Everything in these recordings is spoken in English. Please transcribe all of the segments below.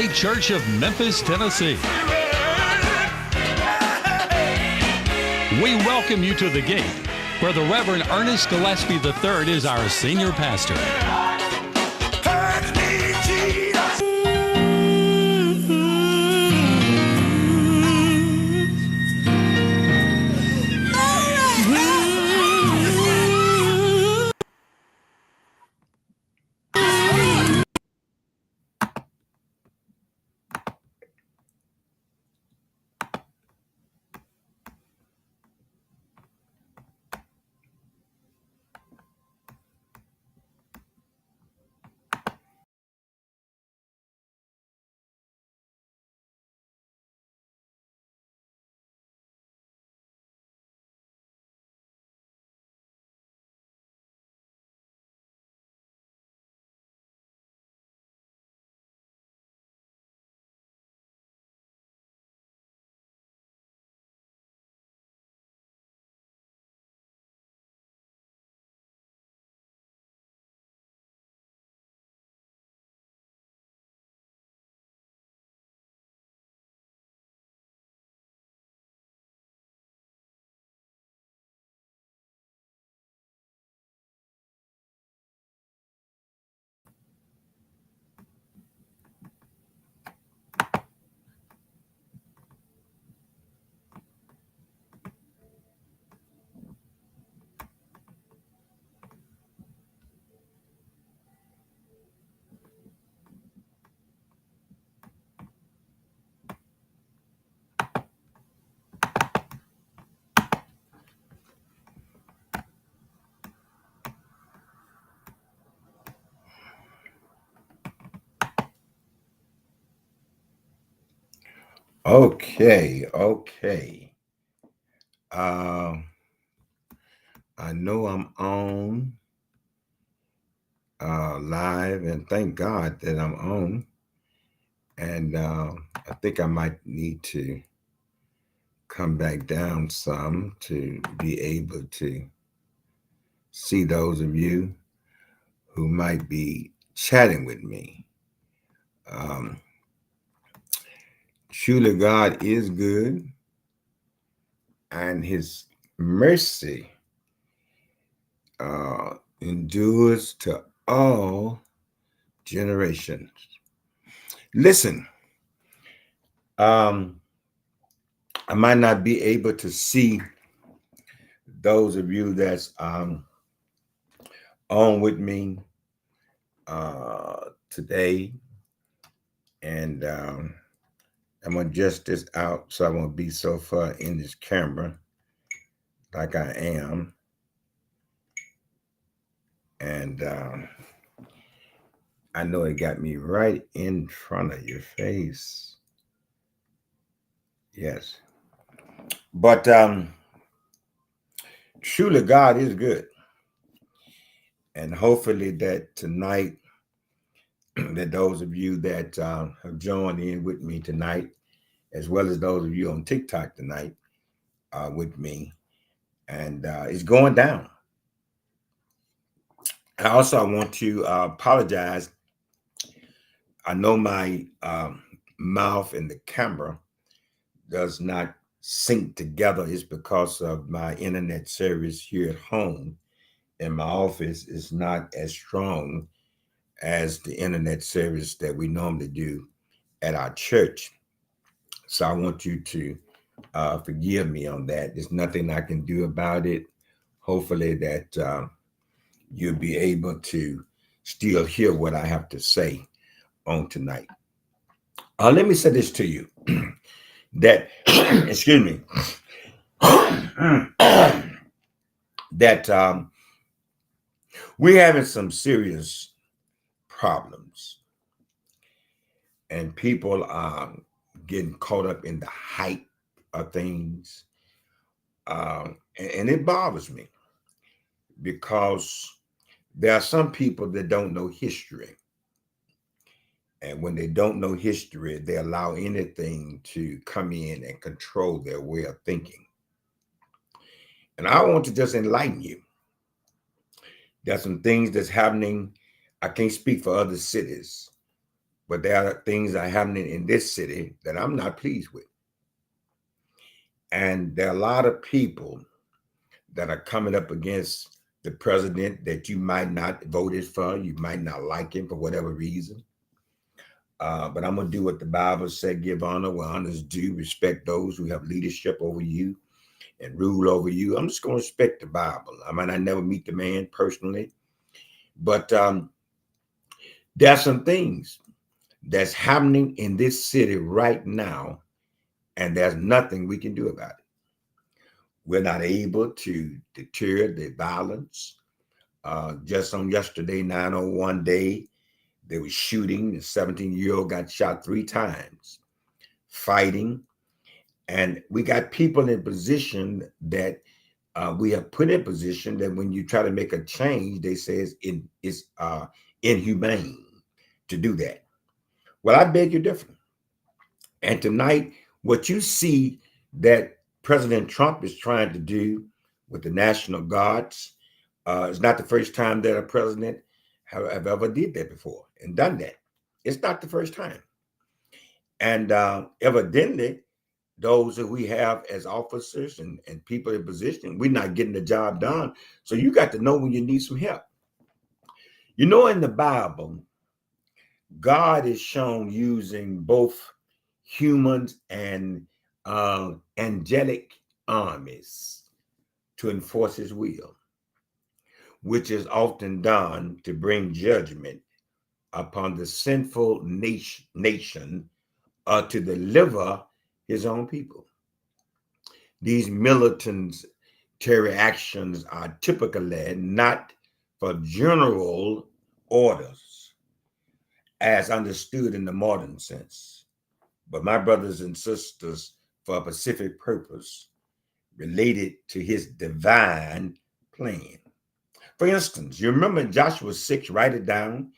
Gate Church of Memphis, Tennessee. We welcome you to the Gate, where the Reverend Ernest Gillespie III is our senior pastor. Okay. I know I'm on live, and thank God that I'm on. And I think I might need to come back down some to be able to see those of you who might be chatting with me. Um, Truly, God is good, and His mercy endures to all generations. Listen, I might not be able to see those of you that's on with me today, and I'm gonna adjust this out so I won't be so far in this camera like I am, and I know it got me right in front of your face. Yes, but truly, God is good, and hopefully that tonight, that those of you that have joined in with me tonight, as well as those of you on TikTok tonight with me, and it's going down. And also, I want to apologize. I know my mouth and the camera does not sync together. It's because of my internet service here at home, and my office is not as strong as the internet service that we normally do at our church. So I want you to forgive me on that. There's nothing I can do about it. Hopefully that you'll be able to still hear what I have to say on tonight. Let me say this to you that, excuse me, that we're having some serious problems, and people are getting caught up in the hype of things. And it bothers me because there are some people that don't know history. And when they don't know history, they allow anything to come in and control their way of thinking. And I want to just enlighten you. There's some things that's happening. I can't speak for other cities, but there are things that are happening in this city that I'm not pleased with. And there are a lot of people that are coming up against the president that you might not voted for. You might not like him for whatever reason. But I'm going to do what the Bible said, give honor where honor is due, respect those who have leadership over you and rule over you. I'm just going to respect the Bible. I might not never meet the man personally, but there are some things that's happening in this city right now, and there's nothing we can do about it. We're not able to deter the violence. Just on yesterday, 901 day, they were shooting. The 17-year-old got shot 3 times, fighting. And we got people in position that we have put in position that when you try to make a change, they say it's inhumane to do that. Well, I beg you differ. And tonight, what you see that President Trump is trying to do with the National Guards is not the first time that a president have ever did that before and done that. It's not the first time. And evidently, those that we have as officers and people in position, we're not getting the job done. So you got to know when you need some help. You know, in the Bible, God is shown using both humans and angelic armies to enforce his will, which is often done to bring judgment upon the sinful nation to deliver his own people. These military actions are typically not for general orders as understood in the modern sense, but my brothers and sisters, for a specific purpose related to his divine plan. For instance, you remember Joshua 6, write it down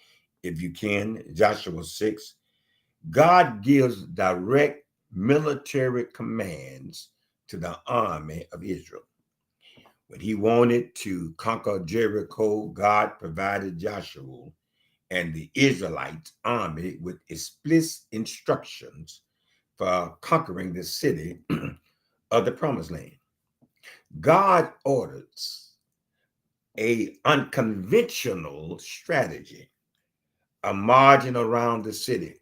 if you can, Joshua 6. God gives direct military commands to the army of Israel. When he wanted to conquer Jericho, God provided Joshua and the Israelite army with explicit instructions for conquering the city of the promised land. God orders an unconventional strategy, a margin around the city,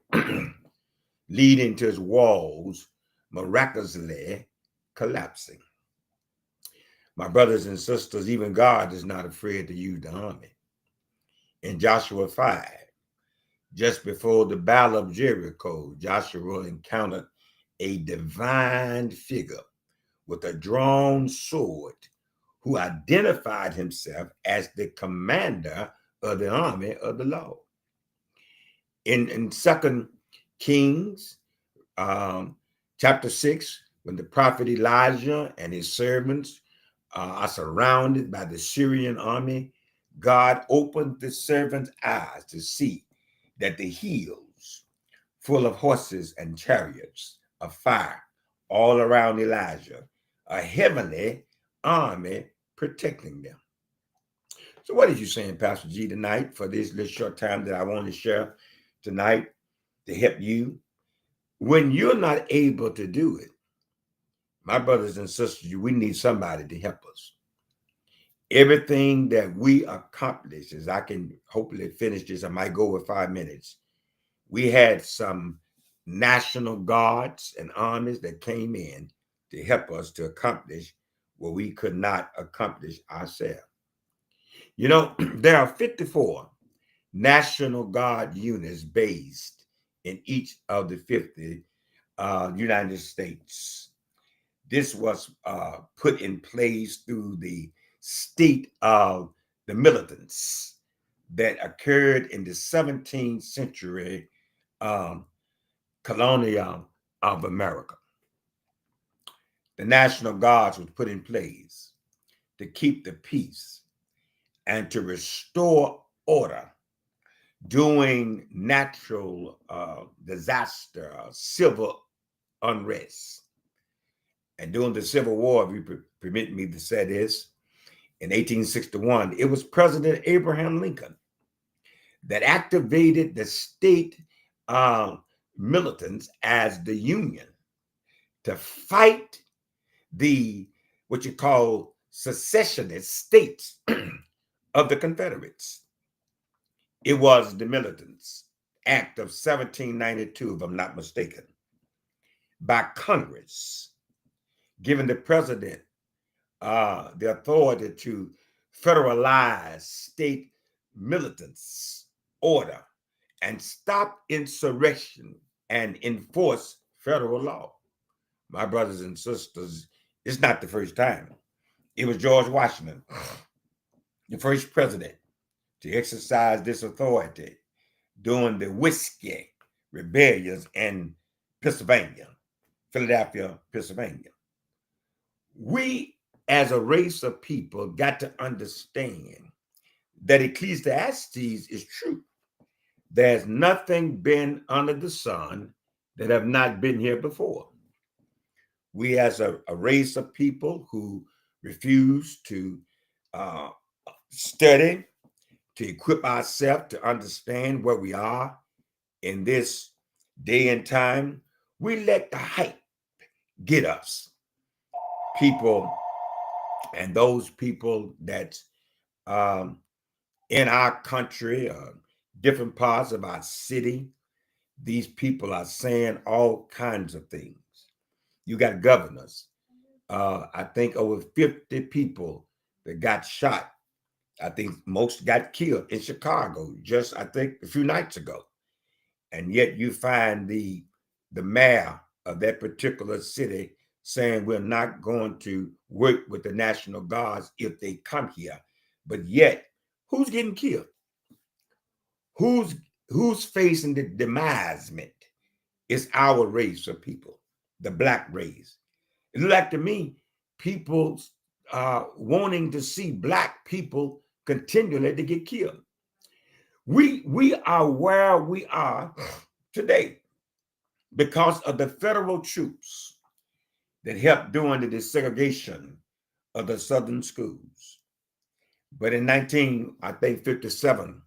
leading to its walls miraculously collapsing. My brothers and sisters, even God is not afraid to use the army. In Joshua 5, just before the Battle of Jericho, Joshua encountered a divine figure with a drawn sword who identified himself as the commander of the army of the Lord. In 2 Kings chapter 6, when the prophet Elijah and his servants are surrounded by the Syrian army, God opened the servant's eyes to see that the hills full of horses and chariots of fire all around Elijah, a heavenly army protecting them. So what is you saying, Pastor G, tonight for this little short time that I want to share tonight to help you? When you're not able to do it, my brothers and sisters, we need somebody to help us. Everything that we accomplish, as I can hopefully finish this, I might go over 5 minutes. We had some national guards and armies that came in to help us to accomplish what we could not accomplish ourselves. You know, there are 54 National Guard units based in each of the 50 United States. This was put in place through the state of the militants that occurred in the 17th century colonial of America. The National Guards was put in place to keep the peace and to restore order during natural disaster, civil unrest. And during the Civil War, if you permit me to say this, in 1861, it was President Abraham Lincoln that activated the state militants as the Union to fight the what you call secessionist states of the Confederates. It was the Militants Act of 1792, if I'm not mistaken, by Congress, giving the president the authority to federalize state militants' order and stop insurrection and enforce federal law. My brothers and sisters, it's not the first time. It was George Washington, the first president to exercise this authority during the Whiskey rebellions in Pennsylvania, Philadelphia, Pennsylvania. We, as a race of people, got to understand that Ecclesiastes is true. There's nothing been under the sun that have not been here before. We, as a race of people who refuse to study, to equip ourselves to understand where we are in this day and time, we let the hype get us. People, and those people that in our country, different parts of our city, these people are saying all kinds of things. You got governors. I think over 50 people that got shot. I think most got killed in Chicago just, I think, a few nights ago. And yet you find the mayor of that particular city saying we're not going to work with the National Guards if they come here. But yet, who's getting killed? Who's facing the demisement? It's our race of people, the Black race. It looked like to me, people wanting to see Black people continually to get killed. We are where we are today because of the federal troops that helped during the desegregation of the Southern schools. But in 1957,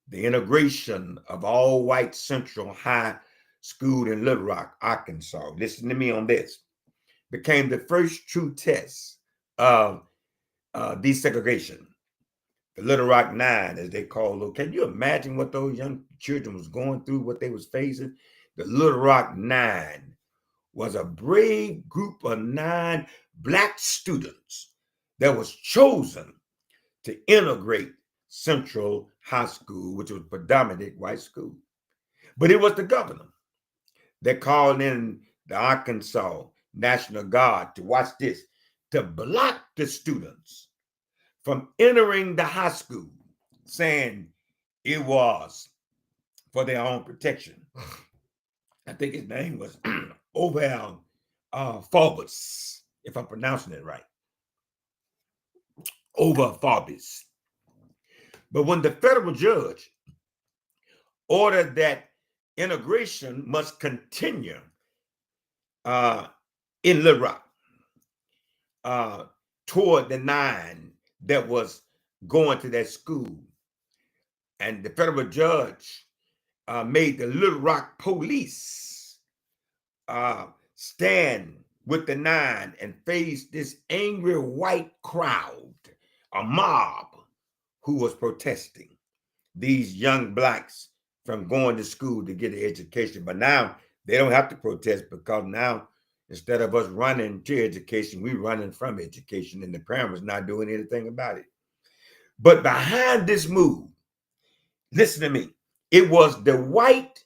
the integration of all white Central High School in Little Rock, Arkansas, listen to me on this, became the first true test of desegregation. The Little Rock Nine, as they call it. Can you imagine what those young children was going through, what they was facing? The Little Rock Nine was a brave group of 9 Black students that was chosen to integrate Central High School, which was predominantly white school. But it was the governor that called in the Arkansas National Guard to watch this, to block the students from entering the high school, saying it was for their own protection. I think his name was Oval Forbes, if I'm pronouncing it right. Over Forbes. But when the federal judge ordered that integration must continue in Little Rock toward the 9 that was going to that school, and the federal judge made the Little Rock police stand with the 9 and face this angry white crowd, a mob who was protesting these young Blacks from going to school to get an education. But now they don't have to protest because now instead of us running to education, we're running from education, and the parents not doing anything about it. But behind this move, listen to me, it was Dwight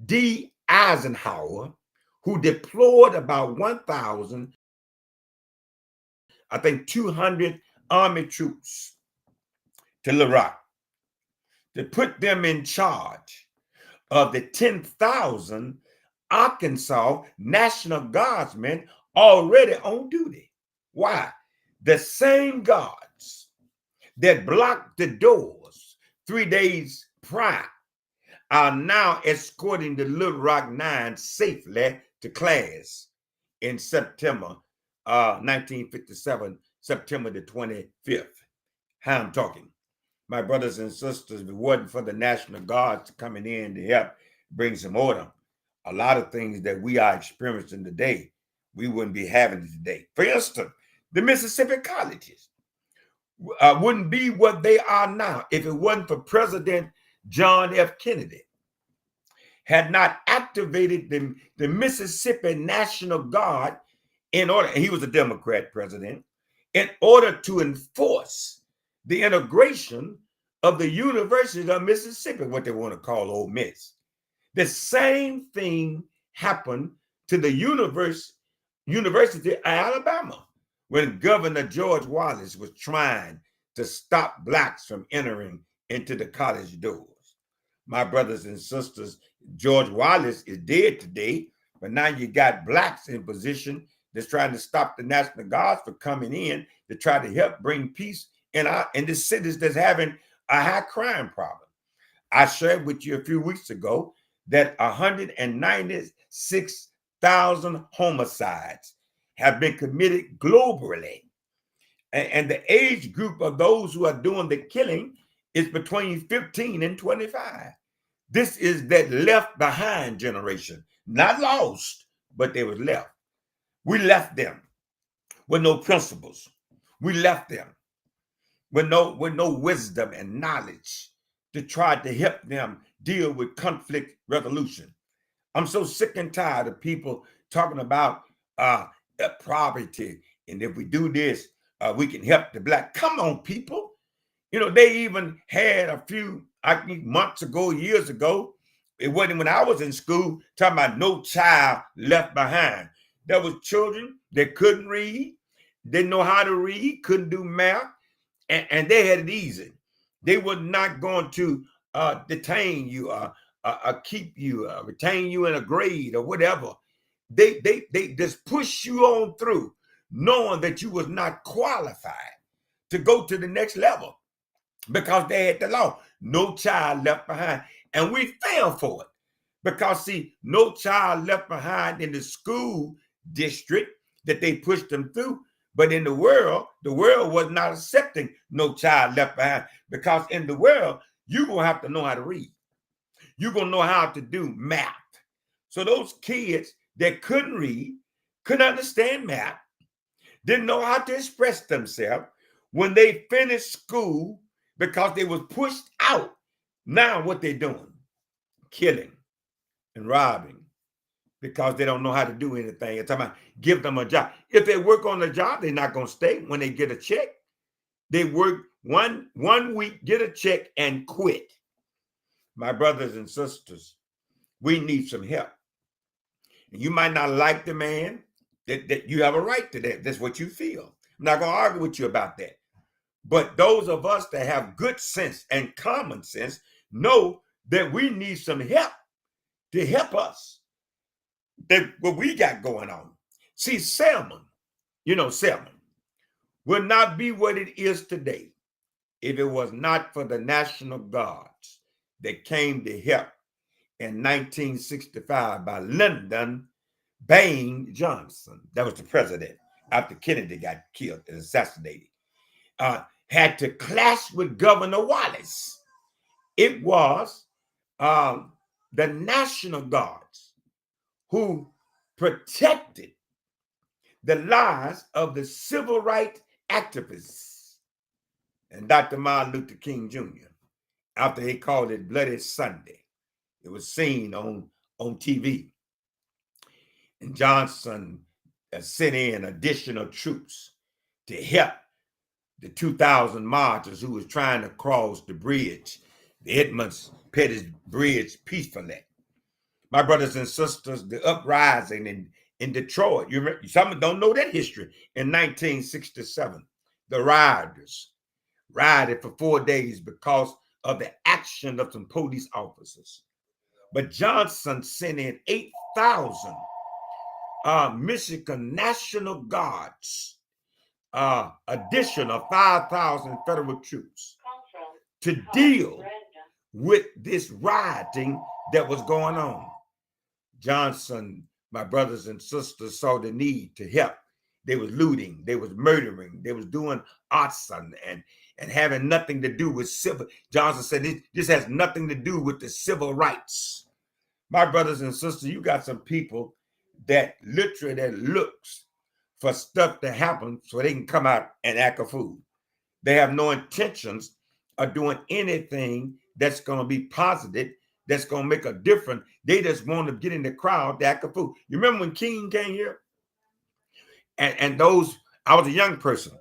D. Eisenhower who deployed about 1,000, I think 200 Army troops to Little Rock to put them in charge of the 10,000 Arkansas National Guardsmen already on duty. Why? The same guards that blocked the doors 3 days prior are now escorting the Little Rock 9 safely to class in September 1957, September the 25th. How I'm talking. My brothers and sisters, if it wasn't for the National Guards coming in to help bring some order, a lot of things that we are experiencing today, we wouldn't be having it today. For instance, the Mississippi colleges wouldn't be what they are now if it wasn't for President John F. Kennedy. Had not activated the Mississippi National Guard in order, and he was a Democrat president, in order to enforce the integration of the University of Mississippi, what they want to call Ole Miss. The same thing happened to the University of Alabama when Governor George Wallace was trying to stop blacks from entering into the college doors. My brothers and sisters, George Wallace is dead today, but now you got blacks in position that's trying to stop the National Guards from coming in to try to help bring peace in the cities that's having a high crime problem. I shared with you a few weeks ago that 196,000 homicides have been committed globally. And the age group of those who are doing the killing is between 15 and 25. This is that left behind generation, not lost, but they was left. We left them with no principles. We left them with no wisdom and knowledge to try to help them deal with conflict resolution. I'm so sick and tired of people talking about poverty, and if we do this, we can help the black. Come on, people. You know, they even had a few, I think months ago, years ago, it wasn't when I was in school, talking about no child left behind. There was children that couldn't read, didn't know how to read, couldn't do math, and they had it easy. They were not going to detain you, keep you, retain you in a grade or whatever. They just push you on through, knowing that you was not qualified to go to the next level because they had the law. No child left behind. And we fell for it because, see, no child left behind in the school district that they pushed them through. But in the world was not accepting no child left behind, because in the world, you're going to have to know how to read. You're going to know how to do math. So those kids that couldn't read, couldn't understand math, didn't know how to express themselves, when they finished school, because they was pushed out, now what they're doing, killing and robbing, because they don't know how to do anything. It's about give them a job. If they work on the job, they're not going to stay. When they get a check, they work one week, get a check, and quit. My brothers and sisters, we need some help. And you might not like the man, that you have a right to that. That's what you feel. I'm not going to argue with you about that. But those of us that have good sense and common sense know that we need some help to help us. That what we got going on. See, Selma will not be what it is today if it was not for the National Guards that came to help in 1965 by Lyndon Baines Johnson. That was the president after Kennedy got killed and assassinated. Had to clash with Governor Wallace. It was the National Guards who protected the lives of the civil rights activists and Dr. Martin Luther King Jr. after he called it Bloody Sunday. It was seen on TV. And Johnson sent in additional troops to help the 2,000 marchers who was trying to cross the bridge, the Edmunds Pettus Bridge, peacefully. My brothers and sisters, the uprising in Detroit, some don't know that history. In 1967, the rioters rioted for 4 days because of the action of some police officers. But Johnson sent in 8,000 Michigan National Guards, addition of 5,000 federal troops to deal with this rioting that was going on. Johnson, my brothers and sisters, saw the need to help. They was looting, they was murdering, they was doing arson and having nothing to do with civil. Johnson said this has nothing to do with the civil rights. My brothers and sisters, you got some people that literally that looks for stuff to happen so they can come out and act a fool. They have no intentions of doing anything that's going to be positive, that's going to make a difference. They just want to get in the crowd to act a fool. You remember when King came here? And those, I was a young person,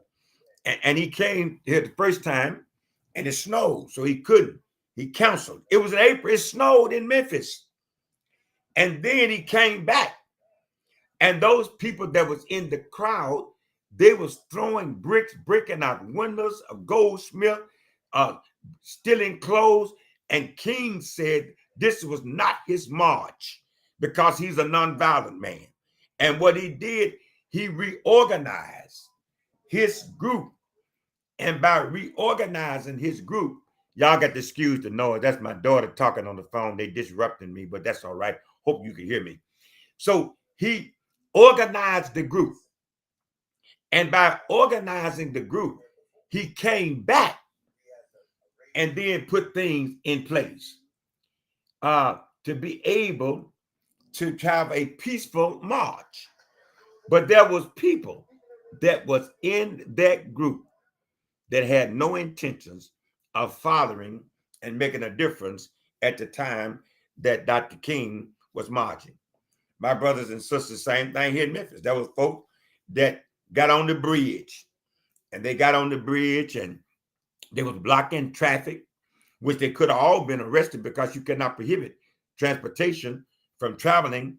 and he came here the first time, and it snowed, so he couldn't. He canceled. It was in April. It snowed in Memphis. And then he came back. And those people that was in the crowd, they was throwing bricks, breaking out windows, a goldsmith, stealing clothes. And King said this was not his march because he's a nonviolent man. And what he did, he reorganized his group. And by reorganizing his group, y'all got to excuse the noise. That's my daughter talking on the phone. They disrupting me, but that's all right. Hope you can hear me. So he organized the group. And by organizing the group, he came back and then put things in place to be able to have a peaceful march. But there was people that was in that group that had no intentions of following and making a difference at the time that Dr. King was marching. My brothers and sisters, same thing here in Memphis. There was folks that got on the bridge, and they got on the bridge and they was blocking traffic, which they could have all been arrested because you cannot prohibit transportation from traveling,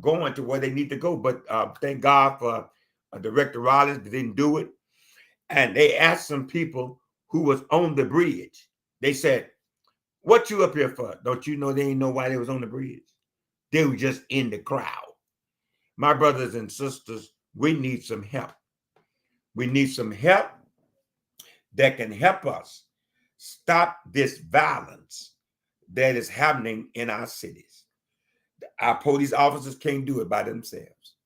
going to where they need to go. But thank God for Director Rollins, they didn't do it. And they asked some people who was on the bridge. They said, "What you up here for? Don't you know they ain't know why they was on the bridge? They were just in the crowd." My brothers and sisters, we need some help. We need some help that can help us stop this violence that is happening in our cities. Our police officers can't do it by themselves.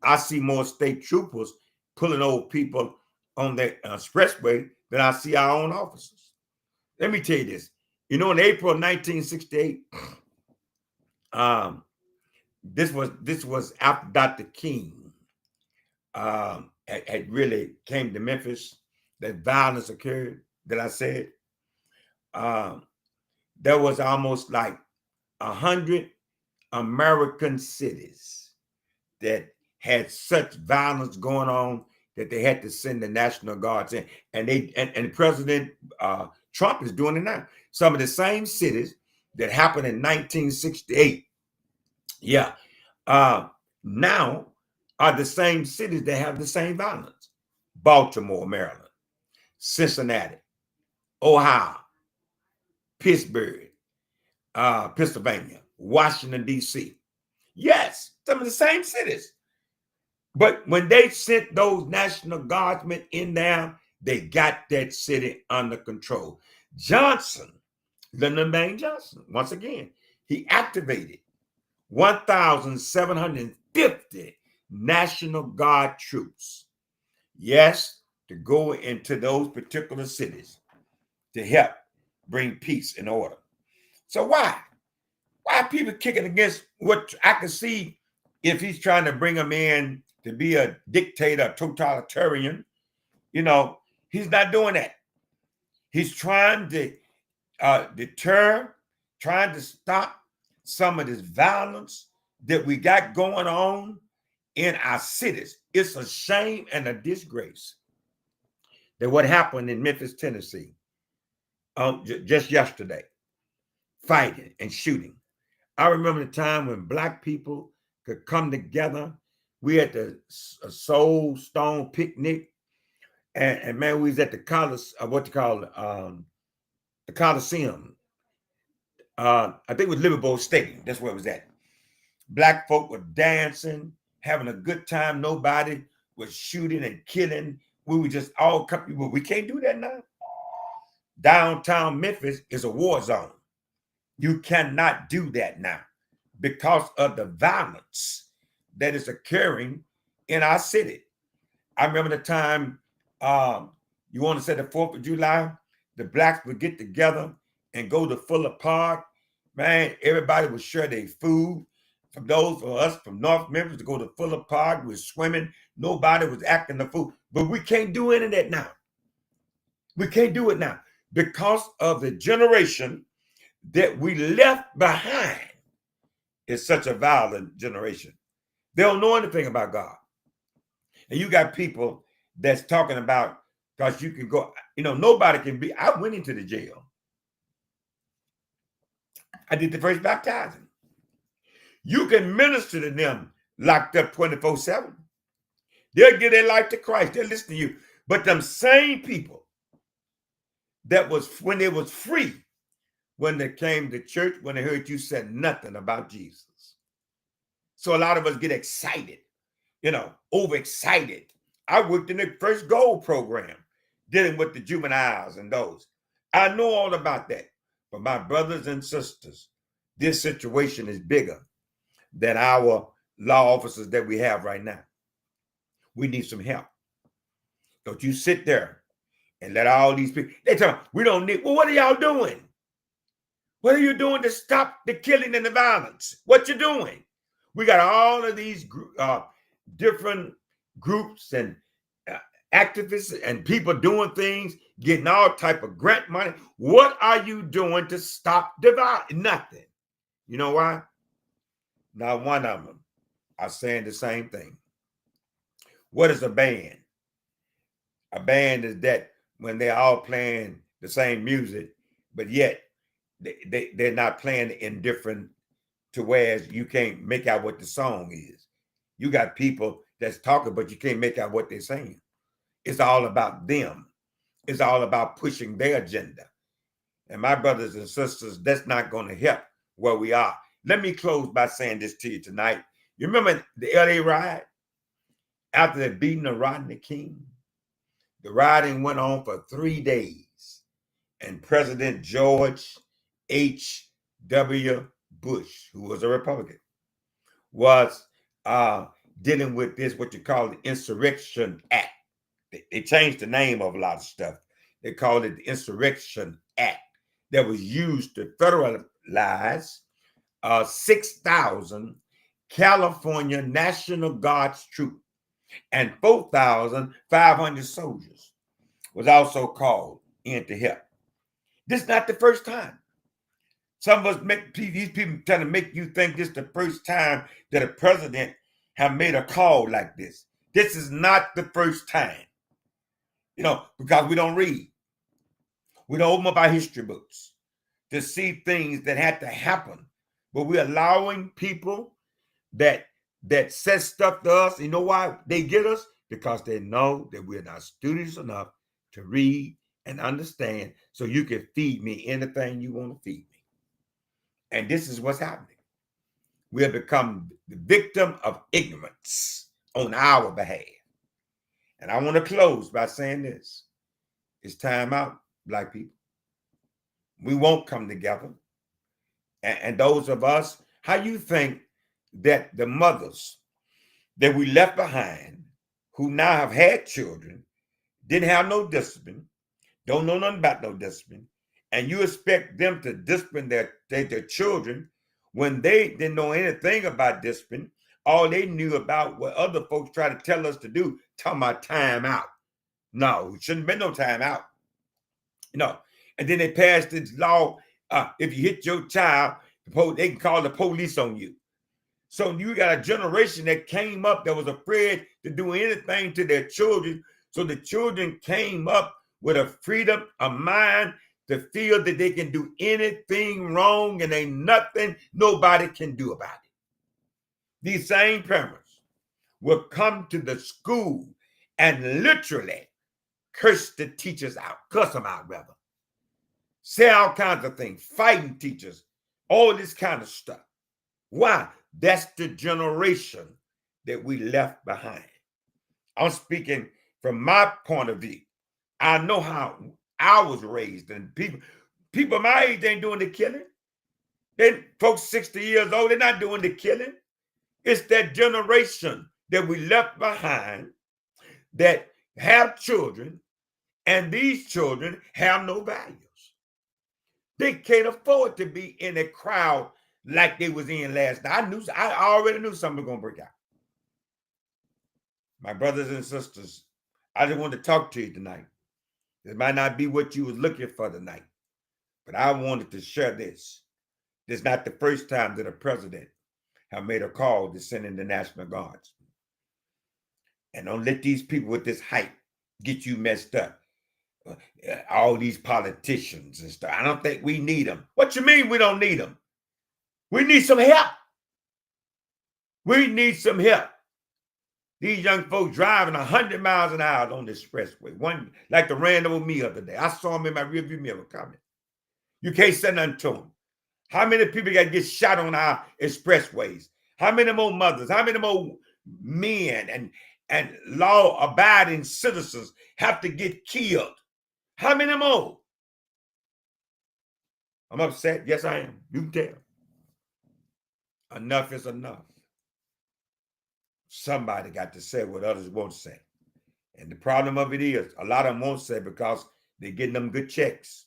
I see more state troopers pulling over people on the expressway than I see our own officers. Let me tell you this. You know, in April of 1968, this was after Dr. King had really came to Memphis, that violence occurred, that I said. There was almost like 100 American cities that had such violence going on that they had to send the National Guards in. And President Trump is doing it now. Some of the same cities that happened in 1968, now are the same cities that have the same violence. Baltimore, Maryland, Cincinnati, Ohio, Pittsburgh, Pennsylvania, Washington, D.C. Yes, some of the same cities. But when they sent those National Guardsmen in there, they got that city under control. Johnson, Lyndon Baines Johnson, once again, he activated 1,750 National Guard troops. Yes, to go into those particular cities to help bring peace and order. So why? Why are people kicking against what I can see if he's trying to bring them in to be a dictator, a totalitarian? You know, he's not doing that. He's trying to deter, trying to stop some of this violence that we got going on in our cities. It's a shame and a disgrace that what happened in Memphis, Tennessee, just yesterday, fighting and shooting. I remember the time when Black people could come together. We had the Soul Stone picnic, and man, we was at the the Coliseum. I think it was Liverpool Stadium. That's where it was at. Black folk were dancing, having a good time. Nobody was shooting and killing. We were just all company. But we can't do that now. Downtown Memphis is a war zone. You cannot do that now because of the violence that is occurring in our city. I remember the time, you want to say the 4th of July, the Blacks would get together and go to Fuller Park Man, everybody would share their food. From those of us from North Memphis to go to Fuller Park, we were swimming. Nobody was acting the fool. But we can't do any of that now. We can't do it now because of the generation that we left behind. Is such a violent generation. They don't know anything about God. And you got people that's talking about, because you can go, nobody can be. I went into the jail. I did the first baptizing. You can minister to them locked up 24/7. They'll give their life to Christ. They'll listen to you. But them same people that was when they was free, when they came to church, when they heard you said nothing about Jesus. So a lot of us get excited, overexcited. I worked in the first gold program dealing with the juveniles and those. I know all about that. But my brothers and sisters, this situation is bigger than our law officers that we have right now. We need some help. Don't you sit there and let all these people, they tell me, we don't need, well, what are y'all doing? What are you doing to stop the killing and the violence? What you doing? We got all of these different groups and activists and people doing things, getting all type of grant money. What are you doing to stop the violence? Nothing. You know why? Not one of them are saying the same thing. What is a band? A band is that when they're all playing the same music, but yet they're not playing in different to whereas you can't make out what the song is. You got people that's talking, but you can't make out what they're saying. It's all about them. It's all about pushing their agenda. And my brothers and sisters, that's not going to help where we are. Let me close by saying this to you tonight. You remember the LA riot? After the beating of Rodney King, the rioting went on for 3 days. And President George H.W. Bush, who was a Republican, was dealing with this, what you call the Insurrection Act. They changed the name of a lot of stuff. They called it the Insurrection Act that was used to federalize 6,000 California National Guard's troops and 4,500 soldiers was also called in to help. This is not the first time. Some of us these people trying to make you think this is the first time that a president have made a call like this. This is not the first time, because we don't read. We don't open up our history books to see things that had to happen. But we're allowing people that said stuff to us. You know why they get us? Because they know that we're not studious enough to read and understand, so you can feed me anything you want to feed me. And this is what's happening. We have become the victim of ignorance on our behalf. And I want to close by saying this. It's time out, Black people. We won't come together. And those of us, how you think that the mothers that we left behind, who now have had children, didn't have no discipline, don't know nothing about no discipline, and you expect them to discipline their children when they didn't know anything about discipline. All they knew about what other folks try to tell us to do, talking about time out. No, it shouldn't have been no time out. And then they passed this law, if you hit your child, they can call the police on you. So you got a generation that came up that was afraid to do anything to their children. So the children came up with a freedom of mind to feel that they can do anything wrong and ain't nothing nobody can do about it. These same parents will come to the school and literally curse the teachers out, cuss them out rather. Say all kinds of things, fighting teachers, all this kind of stuff. Why? That's the generation that we left behind. I'm speaking from my point of view. I know how I was raised, and people my age ain't doing the killing. Then folks 60 years old, they're not doing the killing. It's that generation that we left behind that have children, and these children have no values. They can't afford to be in a crowd like they was in last night. I already knew something was going to break out. My brothers and sisters, I just want to talk to you tonight. It might not be what you was looking for tonight, but I wanted to share this. This is not the first time that a president have made a call to send in the National Guards. And don't let these people with this hype get you messed up. All these politicians and stuff. I don't think we need them. What you mean we don't need them? We need some help. We need some help. These young folks driving 100 miles an hour on the expressway. One like the ran over me the other day. I saw him in my rearview mirror coming. You can't say nothing to him. How many people got to get shot on our expressways? How many more mothers? How many more men and law-abiding citizens have to get killed? How many more? I'm upset. Yes, I am. You can tell. Enough is enough. Somebody got to say what others won't say. And the problem of it is, a lot of them won't say because they're getting them good checks.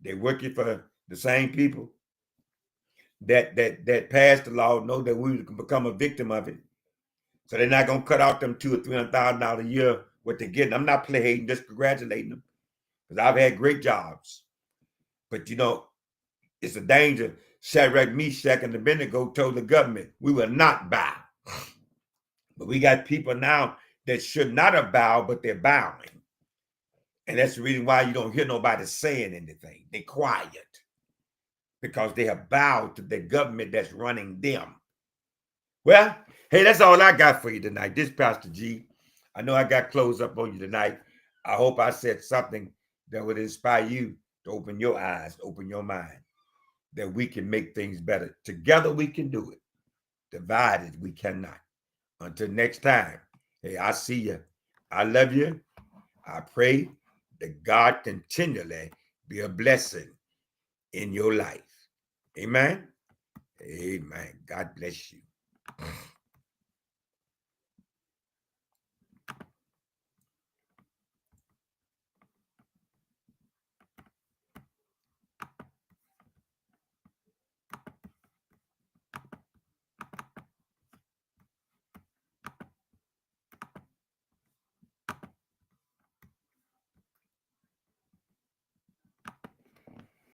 They're working for the same people that passed the law, know that we can become a victim of it. So they're not going to cut out them $200,000 or $300,000 a year what they're getting. I'm not playing, just congratulating them. Because I've had great jobs. But, you know, it's a danger. Shadrach, Meshach, and Abednego told the government, we will not bow. But we got people now that should not have bowed, but they're bowing. And that's the reason why you don't hear nobody saying anything. They're quiet. Because they have bowed to the government that's running them. Well, hey, that's all I got for you tonight. This is Pastor G. I know I got closed up on you tonight. I hope I said something that would inspire you to open your eyes, open your mind, that we can make things better. Together we can do it. Divided we cannot. Until next time, hey, I see you. I love you. I pray that God continually be a blessing in your life. Amen. Amen. God bless you.